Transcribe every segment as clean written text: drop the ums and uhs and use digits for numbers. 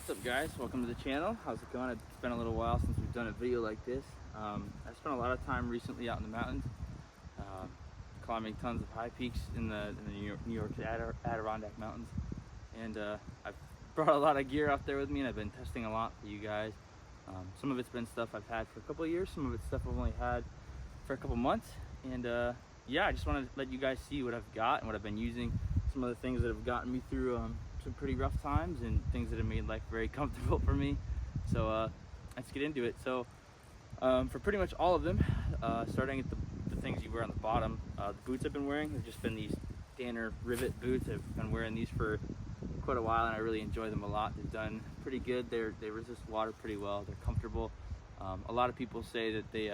What's up guys, welcome to the channel. How's it going? It's been a little while since we've done a video like this. I spent a lot of time recently out in the mountains, climbing tons of high peaks in the New York Adirondack mountains, and I've brought a lot of gear out there with me, and I've been testing a lot for you guys. Some of it's been stuff I've had for a couple of years, some of it's stuff I've only had for a couple months, and yeah, I just want to let you guys see what I've got and what I've been using, some of the things that have gotten me through some pretty rough times and things that have made life very comfortable for me. So let's get into it. So for pretty much all of them, starting at the things you wear on the bottom, the boots I've been wearing have just been these Danner rivet boots. I've been wearing these for quite a while and I really enjoy them a lot. They've done pretty good. They resist water pretty well. They're comfortable. A lot of people say that they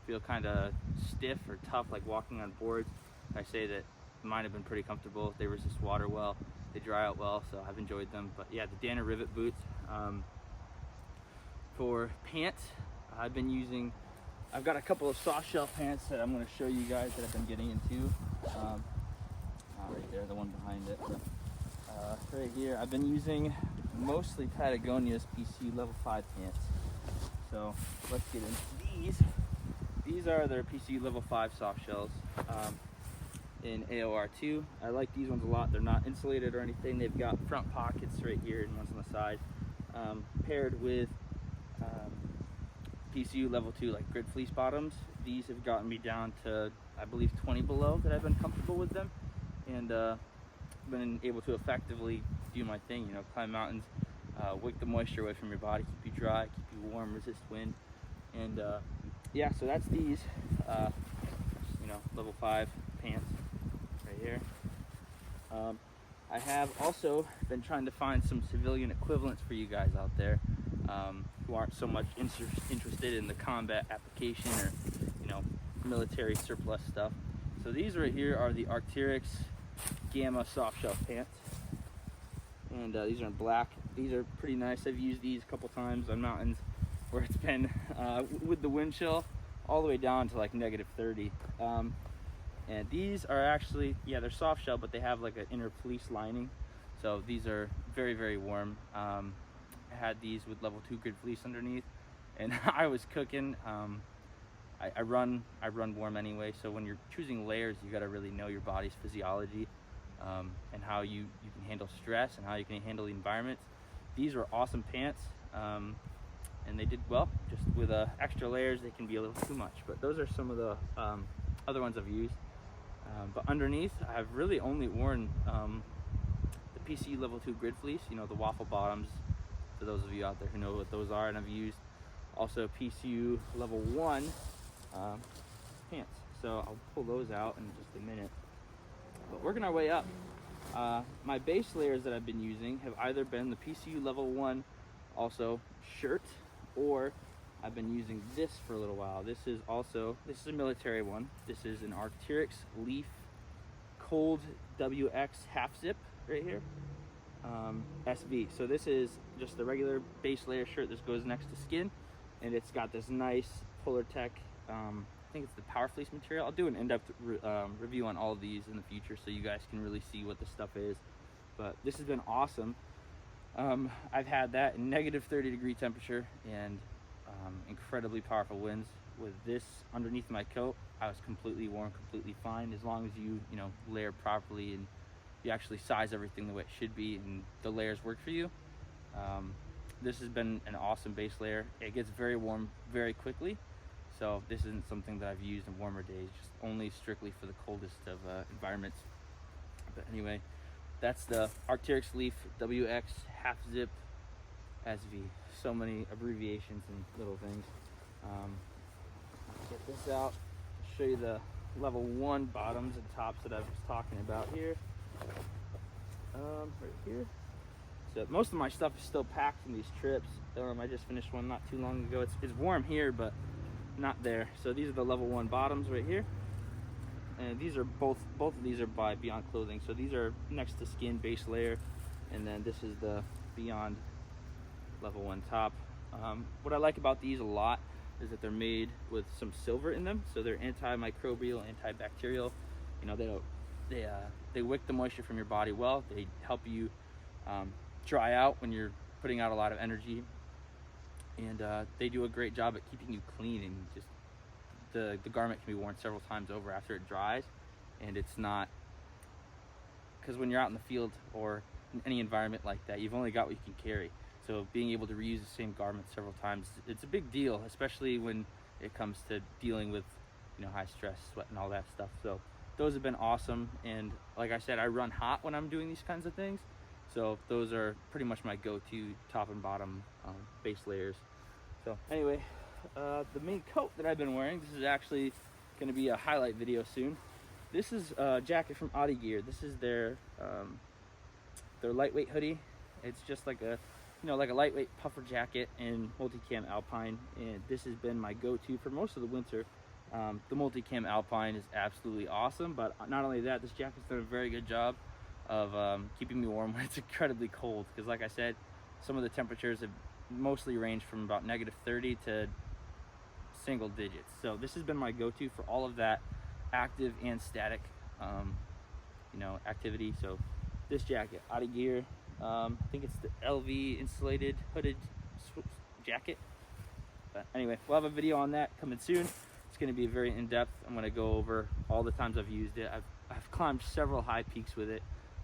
feel kind of stiff or tough, like walking on boards. I say that mine have been pretty comfortable. They resist water well, they dry out well, so I've enjoyed them. But yeah, the Danner rivet boots. For pants, I've got a couple of soft shell pants that I'm going to show you guys that I've been getting into. Right there, the one behind it. Right here, I've been using mostly Patagonia's PC level 5 pants. So let's get into these. These are their PC level 5 soft shells in AOR2. I like these ones a lot. They're not insulated or anything. They've got front pockets right here and ones on the side. Paired with PCU level 2 like grid fleece bottoms. These have gotten me down to, I believe, 20 below that I've been comfortable with them, and been able to effectively do my thing, you know, climb mountains, wick the moisture away from your body, keep you dry, keep you warm, resist wind. And yeah, so that's these, you know, level 5 pants right here. I have also been trying to find some civilian equivalents for you guys out there who aren't so much interested in the combat application or, you know, military surplus stuff. So these right here are the Arcteryx Gamma soft shell pants, and these are in black. These are pretty nice. I've used these a couple times on mountains where it's been with the wind chill all the way down to like -30. And these are actually, yeah, they're soft shell, but they have like an inner fleece lining. So these are very, very warm. I had these with level 2 grid fleece underneath, and I was cooking. I run warm anyway, so when you're choosing layers, you got to really know your body's physiology and how you can handle stress and how you can handle the environment. These were awesome pants, and they did well. Just with extra layers, they can be a little too much, but those are some of the other ones I've used. But underneath, I've really only worn the PC level 2 grid fleece, you know, the waffle bottoms, for those of you out there who know what those are. And I've used also PCU level 1 pants. So I'll pull those out in just a minute. But working our way up, my base layers that I've been using have either been the PCU level 1 also shirt, or I've been using this for a little while. This is a military one. This is an Arcteryx Leaf Cold WX half zip right here, SV. So this is just the regular base layer shirt. This goes next to skin, and it's got this nice Polar Tech, I think it's the Power Fleece material. I'll do an in-depth review on all of these in the future so you guys can really see what this stuff is. But this has been awesome. I've had that in -30-degree temperature and incredibly powerful winds. With this underneath my coat, I was completely warm, completely fine, as long as you know, layer properly and you actually size everything the way it should be and the layers work for you. This has been an awesome base layer. It gets very warm very quickly, so this isn't something that I've used in warmer days, just only strictly for the coldest of environments. But anyway, that's the Arcteryx Leaf WX half zip SV. So many abbreviations and little things. Get this out, show you the level 1 bottoms and tops that I was talking about here. Right here. So most of my stuff is still packed from these trips. I just finished one not too long ago. It's warm here, but not there. So these are the level 1 bottoms right here. And these are both of these are by Beyond Clothing. So these are next to skin base layer, and then this is the Beyond level 1 top. What I like about these a lot is that they're made with some silver in them, so they're antimicrobial, antibacterial. You know, they wick the moisture from your body well. They help you dry out when you're putting out a lot of energy, and they do a great job at keeping you clean, and just the garment can be worn several times over after it dries, and it's not, because when you're out in the field or in any environment like that, you've only got what you can carry. So being able to reuse the same garment several times, it's a big deal, especially when it comes to dealing with, you know, high stress, sweat, and all that stuff. So those have been awesome, and like I said, I run hot when I'm doing these kinds of things, so those are pretty much my go-to top and bottom base layers. So anyway, the main coat that I've been wearing, this is actually going to be a highlight video soon. This is a jacket from ADK. This is their lightweight hoodie. It's just like a, you know, like a lightweight puffer jacket in multicam Alpine, and this has been my go-to for most of the winter. The multicam Alpine is absolutely awesome, but not only that, this jacket's done a very good job of keeping me warm when it's incredibly cold, because like I said, some of the temperatures have mostly ranged from about -30 to single digits. So this has been my go-to for all of that active and static you know, activity. So this jacket, ADK, I think it's the LV insulated hooded jacket. But anyway, we'll have a video on that coming soon. It's going to be very in-depth. I'm going to go over all the times I've used it. I've climbed several high peaks with it,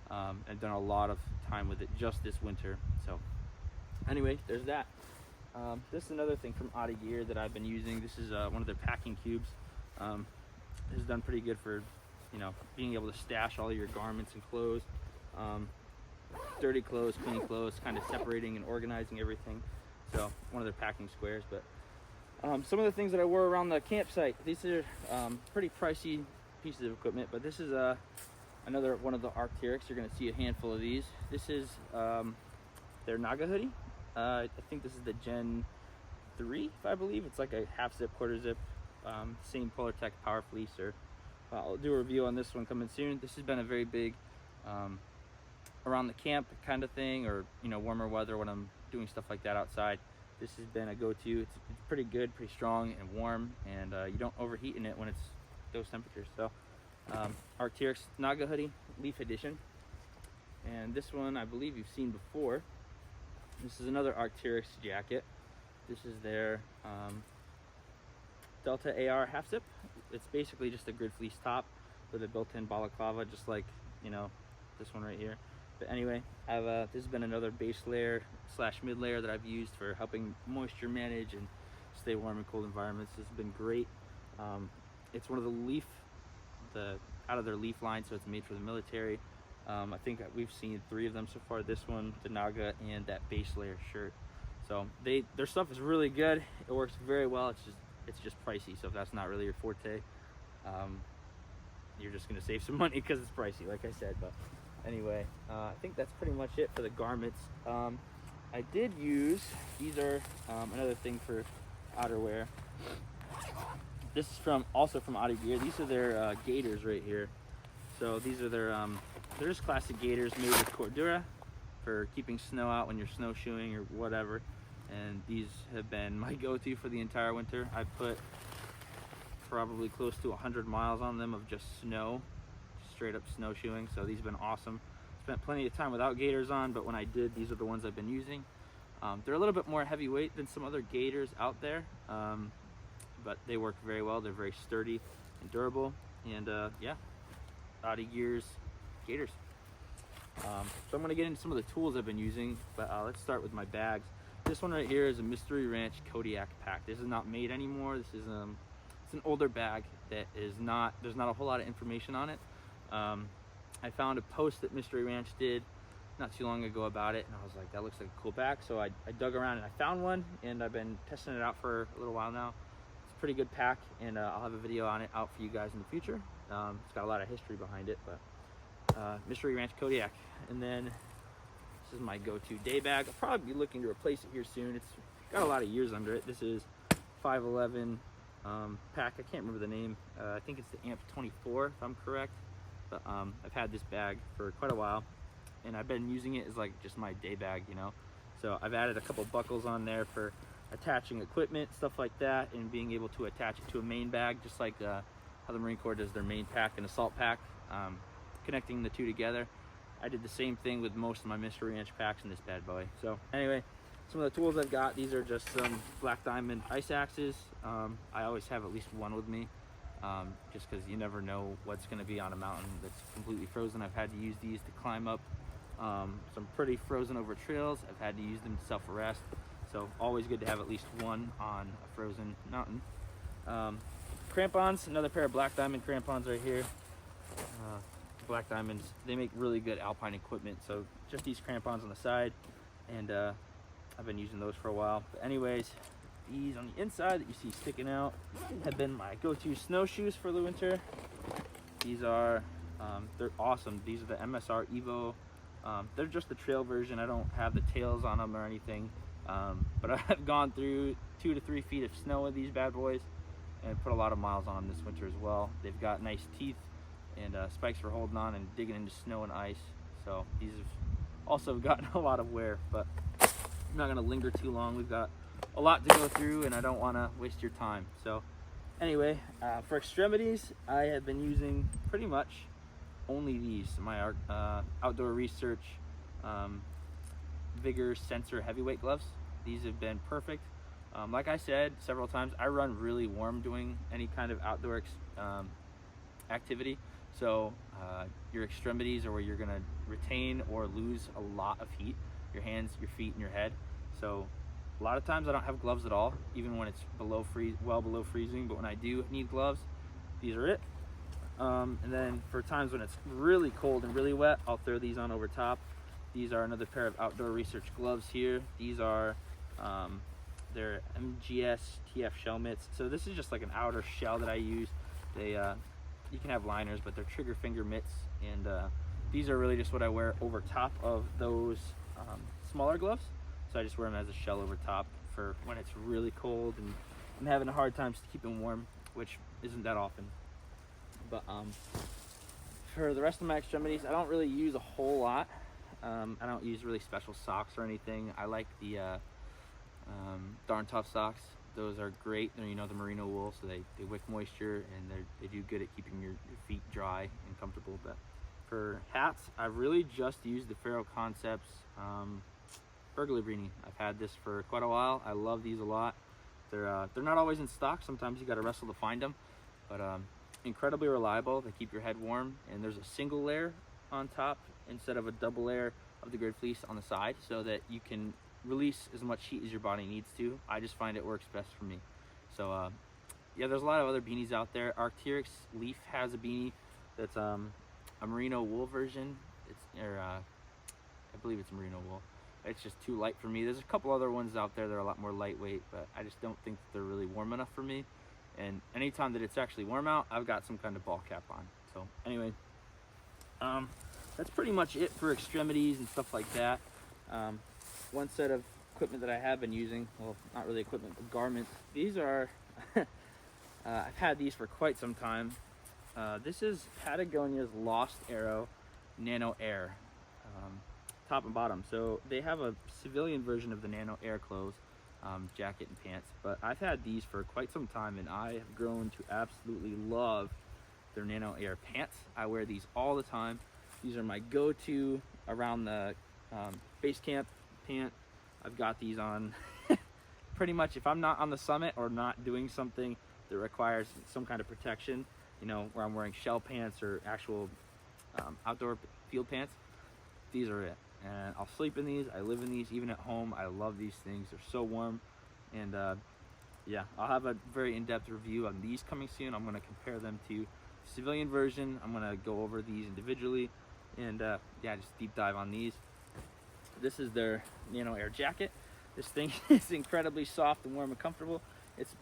and done a lot of time with it just this winter. So anyway, there's that. This is another thing from ADK that I've been using. This is one of their packing cubes. This has done pretty good for, you know, being able to stash all your garments and clothes, dirty clothes, clean clothes, kind of separating and organizing everything. So one of their packing squares. But some of the things that I wore around the campsite, these are pretty pricey pieces of equipment, but this is another one of the Arcteryx. You're going to see a handful of these. This is their Naga hoodie. I think this is the Gen 3, I believe. It's like a half zip, quarter zip, same Polartec Power Fleece. Or I'll do a review on this one coming soon. This has been a very big around the camp kind of thing, or, you know, warmer weather when I'm doing stuff like that outside. This has been a go-to. It's pretty good, pretty strong and warm, and you don't overheat in it when it's those temperatures. So Arcteryx Naga hoodie, Leaf Edition. And this one I believe you've seen before. This is another Arcteryx jacket. This is their Delta AR half zip. It's basically just a grid fleece top with a built-in balaclava, just like, you know, this one right here. But anyway, this has been another base layer / mid layer that I've used for helping moisture manage and stay warm in cold environments. This has been great. It's one of out of their Leaf line, so it's made for the military. I think we've seen 3 of them so far. This one, the Naga, and that base layer shirt. So their stuff is really good. It works very well. It's just pricey. So if that's not really your forte, you're just gonna save some money because it's pricey, like I said. But anyway, I think that's pretty much it for the garments. I did use, these are another thing for outerwear. This is also from ADK. These are their gaiters right here. So these are their they're just classic gaiters made with Cordura for keeping snow out when you're snowshoeing or whatever. And these have been my go-to for the entire winter. I put probably close to 100 miles on them of just snow, straight up snowshoeing. So these have been awesome. Spent plenty of time without gaiters on, but when I did, these are the ones I've been using. They're a little bit more heavyweight than some other gaiters out there, but they work very well. They're very sturdy and durable, and yeah, ADK gaiters. So I'm going to get into some of the tools I've been using, but let's start with my bags. This one right here is a Mystery Ranch Kodiak pack. This is not made anymore. This is it's an older bag that is not, there's not a whole lot of information on it. I found a post that Mystery Ranch did not too long ago about it, and I was like, that looks like a cool bag. So I dug around and I found one, and I've been testing it out for a little while now. It's a pretty good pack, and I'll have a video on it out for you guys in the future. It's got a lot of history behind it, but Mystery Ranch Kodiak. And then this is my go-to day bag. I'll probably be looking to replace it here soon. It's got a lot of years under it. This is 511 pack. I can't remember the name. I think it's the AMP 24 if I'm correct. But I've had this bag for quite a while, and I've been using it as like just my day bag, you know. So I've added a couple buckles on there for attaching equipment, stuff like that, and being able to attach it to a main bag, just like how the Marine Corps does their main pack and assault pack, connecting the two together. I did the same thing with most of my mystery ranch packs in this bad boy. So anyway, some of the tools I've got, these are just some black diamond ice axes. I always have at least one with me, just because you never know what's going to be on a mountain that's completely frozen. I've had to use these to climb up some pretty frozen over trails. I've had to use them to self-arrest, so always good to have at least one on a frozen mountain. Crampons, another pair of black diamond crampons right here. Black diamonds, they make really good alpine equipment, so just these crampons on the side, and I've been using those for a while. But anyways, these on the inside that you see sticking out have been my go-to snowshoes for the winter. These are they're awesome. These are the MSR Evo. They're just the trail version. I don't have the tails on them or anything, but I've gone through 2 to 3 feet of snow with these bad boys and put a lot of miles on them this winter as well. They've got nice teeth and spikes for holding on and digging into snow and ice. So these have also gotten a lot of wear, but I'm not gonna linger too long. We've got a lot to go through and I don't wanna waste your time. So anyway, for extremities, I have been using pretty much only these, my Outdoor Research Vigor Sensor heavyweight gloves. These have been perfect. Like I said several times, I run really warm doing any kind of outdoor activity. So your extremities are where you're gonna retain or lose a lot of heat, your hands, your feet, and your head. So a lot of times I don't have gloves at all, even when it's well below freezing, but when I do need gloves, these are it. And then for times when it's really cold and really wet, I'll throw these on over top. These are another pair of Outdoor Research gloves here. These are they're MGS TF shell mitts. So this is just like an outer shell that I use. They you can have liners, but they're trigger finger mitts, and these are really just what I wear over top of those smaller gloves. So I just wear them as a shell over top for when it's really cold and I'm having a hard time keeping warm, which isn't that often. But for the rest of my extremities, I don't really use a whole lot. I don't use really special socks or anything. I like the Darn Tough socks. Those are great. They're, you know, the merino wool, so they wick moisture and they do good at keeping your feet dry and comfortable. But for hats, I've really just used the Faro Concepts burglar beanie. I've had this for quite a while. I love these a lot. They're not always in stock. Sometimes you got to wrestle to find them, but incredibly reliable. They keep your head warm, and there's a single layer on top instead of a double layer of the grid fleece on the side, so that you can release as much heat as your body needs to. I just find it works best for me. So yeah, there's a lot of other beanies out there. Arcteryx Leaf has a beanie that's a merino wool version. I believe it's merino wool. It's just too light for me. There's a couple other ones out there that are a lot more lightweight, but I just don't think that they're really warm enough for me. And anytime that it's actually warm out, I've got some kind of ball cap on. So anyway, that's pretty much it for extremities and stuff like that. One set of equipment that I have been using, well, not really equipment, but garments. These are, I've had these for quite some time. This is Patagonia's Lost Arrow Nano Air, top and bottom. So they have a civilian version of the Nano Air clothes, jacket and pants, but I've had these for quite some time and I have grown to absolutely love their Nano Air pants. I wear these all the time. These are my go-to around the base camp pant. I've got these on pretty much if I'm not on the summit or not doing something that requires some kind of protection, you know, where I'm wearing shell pants or actual outdoor field pants. These are it, and I'll sleep in these. I live in these even at home. I love these things. They're so warm. And yeah, I'll have a very in-depth review on these coming soon. I'm going to compare them to the civilian version. I'm going to go over these individually and yeah, just deep dive on these. This is their Nano Air jacket. This thing is incredibly soft and warm and comfortable. It's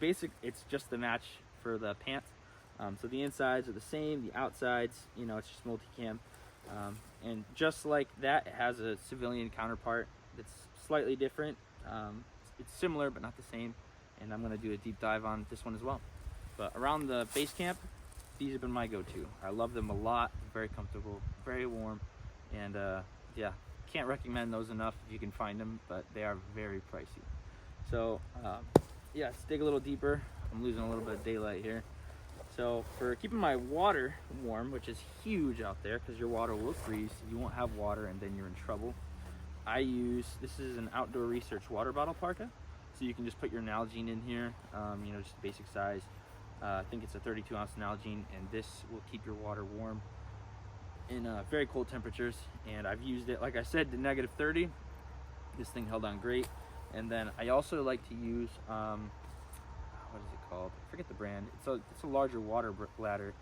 just the match for the pants. So the insides are the same, the outsides, you know, it's just multicam. And just like that, it has a civilian counterpart that's slightly different. It's similar, but not the same. And I'm gonna do a deep dive on this one as well. But around the base camp, these have been my go-to. I love them a lot, very comfortable, very warm. And yeah, can't recommend those enough if you can find them, but they are very pricey. So yeah, let's dig a little deeper. I'm losing a little bit of daylight here. So for keeping my water warm, which is huge out there because your water will freeze, you won't have water and then you're in trouble. I use, this is an Outdoor Research water bottle parka. So you can just put your Nalgene in here, you know, just basic size. I think it's a 32-ounce Nalgene, and this will keep your water warm in very cold temperatures. And I've used it, like I said, to -30. This thing held on great. And then I also like to use, what is it called? I forget the brand. It's a larger water bladder.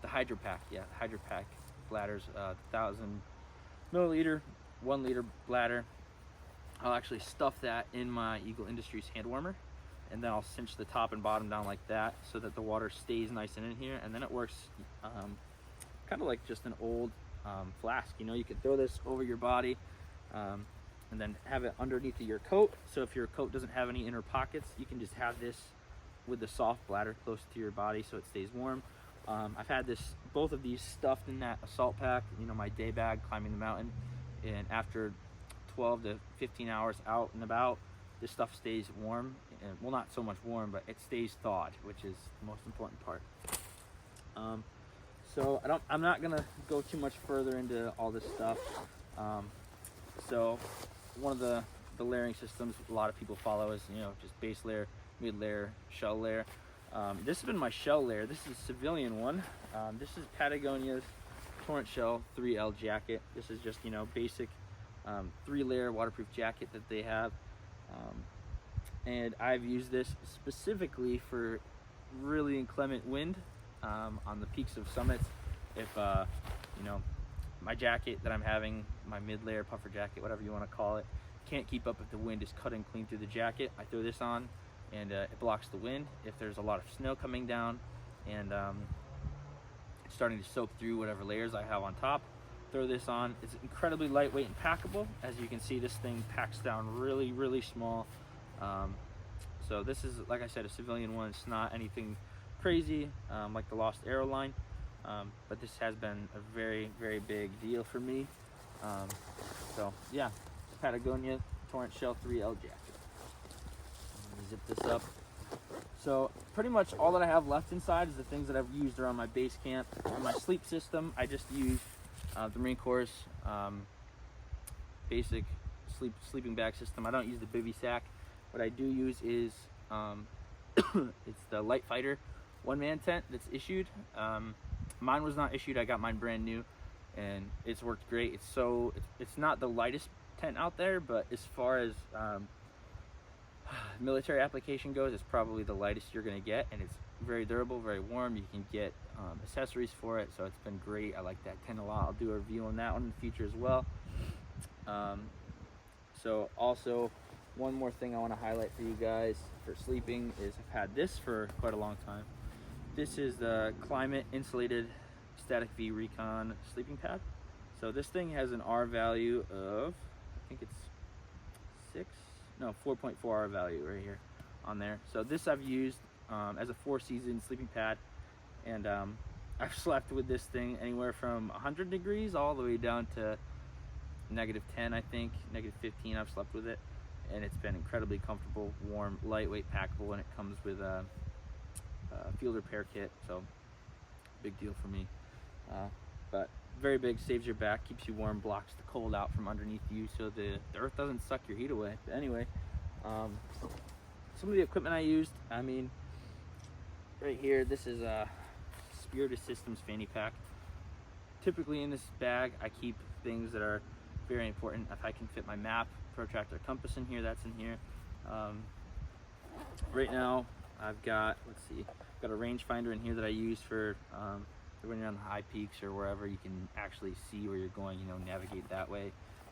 The Hydro Pack, yeah, the Hydro Pack bladders, 1,000 milliliter, 1 liter bladder. I'll actually stuff that in my Eagle Industries hand warmer, and then I'll cinch the top and bottom down like that so that the water stays nice and in here, and then it works kind of like just an old flask. You know, you can throw this over your body and then have it underneath of your coat. So if your coat doesn't have any inner pockets, you can just have this with the soft bladder close to your body so it stays warm. I've had both of these stuffed in that assault pack, you know, my day bag climbing the mountain, and after 12 to 15 hours out and about, this stuff stays warm. And, well, not so much warm, but it stays thawed, which is the most important part. So I'm not gonna go too much further into all this stuff. So one of the layering systems a lot of people follow is, you know, just base layer, mid layer, shell layer. This has been my shell layer. This is a civilian one. This is Patagonia's Torrent Shell 3L jacket. This is just, you know, basic 3-layer waterproof jacket that they have. And I've used this specifically for really inclement wind on the peaks of summits. If you know, my jacket that I'm having, my mid-layer puffer jacket, whatever you want to call it, can't keep up if the wind is cutting clean through the jacket, I throw this on and it blocks the wind. If there's a lot of snow coming down and it's starting to soak through whatever layers I have on top, throw this on. It's incredibly lightweight and packable. As you can see, this thing packs down really, really small. So this is, like I said, a civilian one. It's not anything crazy like the Lost Arrow line, but this has been a very, very big deal for me. So yeah, Patagonia Torrent Shell 3L jacket. Let me zip this up. So pretty much all that I have left inside is the things that I've used around my base camp. For my sleep system, I just use the Marine Corps' basic sleeping bag system. I don't use the bivy sack. What I do use is it's the Light Fighter one-man tent that's issued. Mine was not issued. I got mine brand new, and it's worked great. It's not the lightest tent out there, but as far as military application goes, it's probably the lightest you're gonna get, and it's very durable, very warm. You can get accessories for it, so it's been great. I like that tent a lot. I'll do a review on that one in the future as well. So also, one more thing I want to highlight for you guys for sleeping is I've had this for quite a long time. This is the Climate Insulated Static V Recon sleeping pad. So this thing has an R value of, I think it's 4.4 R value right here on there. So this I've used as a 4-season sleeping pad, and I've slept with this thing anywhere from 100 degrees all the way down to -10, I think, -15. I've slept with it, and it's been incredibly comfortable, warm, lightweight, packable, and it comes with a field repair kit, so big deal for me. But very big, saves your back, keeps you warm, blocks the cold out from underneath you, so the earth doesn't suck your heat away. But anyway, some of the equipment I used, I mean, right here, this is a Spirited Systems fanny pack. Typically in this bag, I keep things that are very important. If I can fit my map, protractor, compass in here, that's in here. Right now, I've got, got a rangefinder in here that I use for when you're on the high peaks or wherever you can actually see where you're going, you know, navigate that way.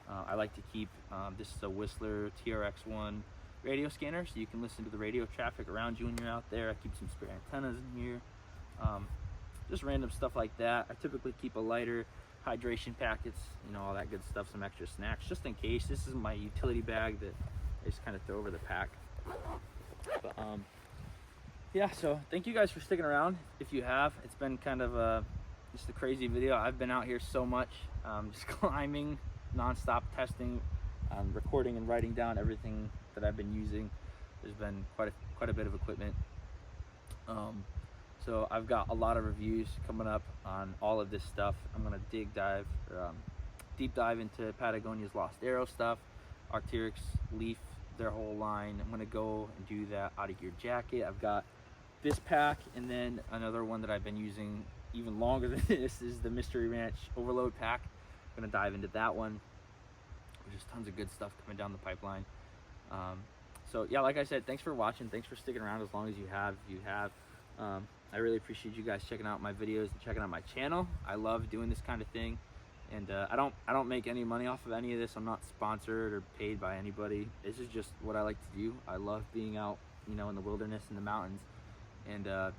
I like to keep, this is a Whistler TRX1 radio scanner, so you can listen to the radio traffic around you when you're out there. I keep some spare antennas in here. Just random stuff like that. I typically keep a lighter, hydration packets, you know, all that good stuff, some extra snacks, just in case. This is my utility bag that I just kind of throw over the pack. But, yeah, so thank you guys for sticking around. If you have, it's been kind of just a crazy video. I've been out here so much, just climbing, non-stop testing, recording and writing down everything that I've been using. There's been quite a bit of equipment. So I've got a lot of reviews coming up on all of this stuff. I'm gonna deep dive into Patagonia's Lost Arrow stuff, Arcteryx, Leaf, their whole line. I'm gonna go and do that out of gear jacket. I've got this pack, and then another one that I've been using even longer than this is the Mystery Ranch Overload pack. I'm gonna dive into that one. There's just tons of good stuff coming down the pipeline. So yeah, like I said, thanks for watching. Thanks for sticking around as long as you have. I really appreciate you guys checking out my videos and checking out my channel. I love doing this kind of thing, and I don't make any money off of any of this. I'm not sponsored or paid by anybody. This is just what I like to do. I love being out, you know, in the wilderness, in the mountains, and just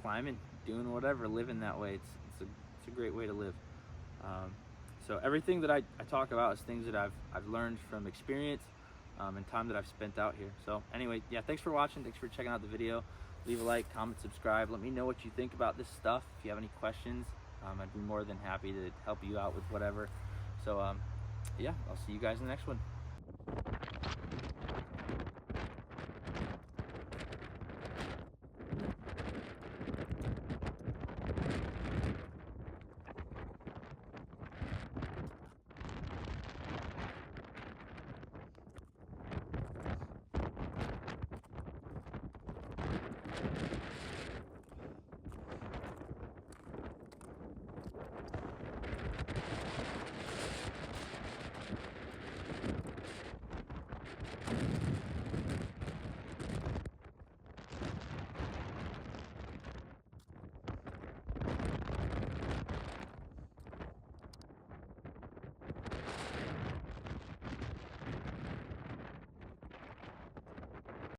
climbing, doing whatever, living that way. It's a great way to live. So everything that I talk about is things that I've learned from experience and time that I've spent out here. So anyway, yeah, thanks for watching. Thanks for checking out the video. Leave a like, comment, subscribe. Let me know what you think about this stuff. If you have any questions, I'd be more than happy to help you out with whatever. So yeah, I'll see you guys in the next one.